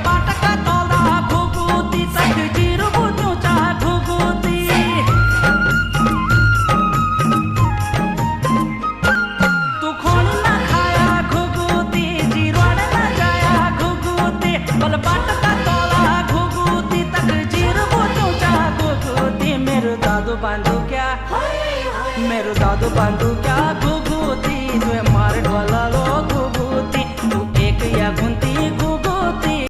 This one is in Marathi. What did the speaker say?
पाटका तोला घुगुती तक जीर बुझू चा घुगुती तू खोल ना खाया घुगुती जीरोड़ ना जाया घुगुती बल पाटका तोला घुगुती तक जीर बुझू चा घुगुती मेरे दादू बांधू क्या